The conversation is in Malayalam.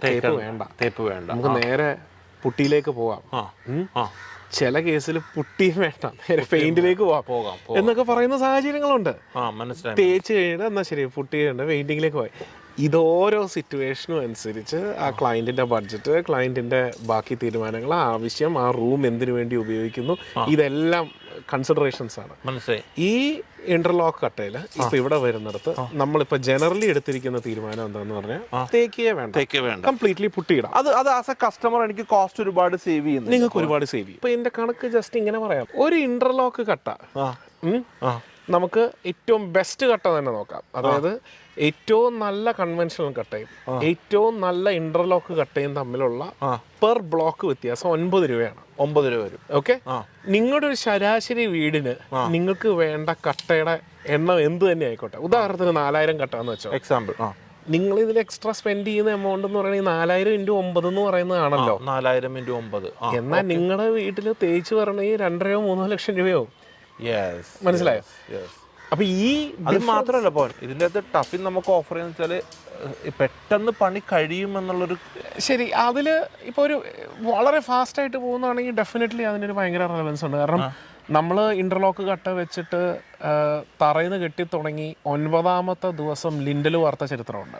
തേപ്പ് വേണ്ട. നമുക്ക് നേരെ പുട്ടിയിലേക്ക് പോവാം. ചില കേസിൽ പുട്ടിയും വേണ്ട, നേരെ പെയിന്റിലേക്ക് പോകാം എന്നൊക്കെ പറയുന്ന സാഹചര്യങ്ങളുണ്ട്. തേച്ച് കഴിഞ്ഞാൽ എന്നാൽ ശരി പുട്ടി വേണ്ട, പെയിന്റിങ്ങിലേക്ക് പോയി. ഇതോരോ സിറ്റുവേഷനും അനുസരിച്ച് ആ ക്ലയന്റിന്റെ ബഡ്ജറ്റ്, ക്ലയന്റിന്റെ ബാക്കി തീരുമാനങ്ങൾ, ആവശ്യം, ആ റൂം എന്തിനു വേണ്ടി ഉപയോഗിക്കുന്നു, ഇതെല്ലാം കൺസിഡറേഷൻസ് ആണ്. ഈ ഇന്റർലോക്ക് കട്ടയിൽ ഇപ്പൊ ഇവിടെ വരുന്നിടത്ത് നമ്മളിപ്പോ ജനറലി എടുത്തിരിക്കുന്ന തീരുമാനം എന്താന്ന് പറഞ്ഞാൽ തേക്കേ വേണ്ട, കംപ്ലീറ്റ്ലി പുട്ടിയിടാം. അത് ആസ് എ കസ്റ്റമർ എനിക്ക് കോസ്റ്റ് ഒരുപാട് സേവ് ചെയ്യുന്നു. നിങ്ങൾക്ക് ഒരുപാട് സേവ് ചെയ്യും. ഇപ്പൊ എന്റെ കണക്ക് ജസ്റ്റ് ഇങ്ങനെ പറയാം, ഒരു ഇന്റർലോക്ക് കട്ട നമുക്ക് ഏറ്റവും ബെസ്റ്റ് കട്ട തന്നെ നോക്കാം. അതായത് ഏറ്റവും നല്ല കൺവെൻഷണൽ കട്ടയും ഏറ്റവും നല്ല ഇന്റർലോക്ക് കട്ടയും തമ്മിലുള്ള പെർ ബ്ലോക്ക് വ്യത്യാസം 9 രൂപയാണ്. 9 രൂപ വരും. ഓക്കെ, നിങ്ങളുടെ ഒരു ശരാശരി വീടിന് നിങ്ങൾക്ക് വേണ്ട കട്ടയുടെ എണ്ണം എന്ത് തന്നെ ആയിക്കോട്ടെ, ഉദാഹരണത്തിന് 4000 കട്ട എന്ന് വെച്ചോ, എക്സാമ്പിൾ. നിങ്ങൾ ഇതിൽ എക്സ്ട്രാ സ്പെൻഡ് ചെയ്യുന്ന എമൗണ്ട് എന്ന് പറയുന്നത് 4000 × 9 എന്ന് പറയുന്നതാണല്ലോ. 4000 × 9. എന്നാൽ നിങ്ങളുടെ വീട്ടിൽ തേച്ച് പറഞ്ഞ 2-3 ലക്ഷം രൂപയോ. മനസ്സിലായോ? അപ്പൊ ഈ അത് മാത്രമല്ല പോൻ, ഇതിൻ്റെ അകത്ത് ടഫിൻ നമുക്ക് ഓഫർ ചെയ്യുന്ന വെച്ചാൽ പെട്ടെന്ന് പണി കഴിയുമെന്നുള്ളൊരു. ശരി, അതില് ഇപ്പൊ ഒരു വളരെ ഫാസ്റ്റ് ആയിട്ട് പോകുന്നതാണെങ്കിൽ ഡെഫിനറ്റ്ലി അതിനൊരു ഭയങ്കര റെലവൻസ് ഉണ്ട്. കാരണം നമ്മൾ ഇന്റർലോക്ക് കട്ട വെച്ചിട്ട് തറയിന്ന് കെട്ടി തുടങ്ങി 9ാമത്തെ ദിവസം ലിൻഡൽ വാർത്ത ചരിത്രമുണ്ട്.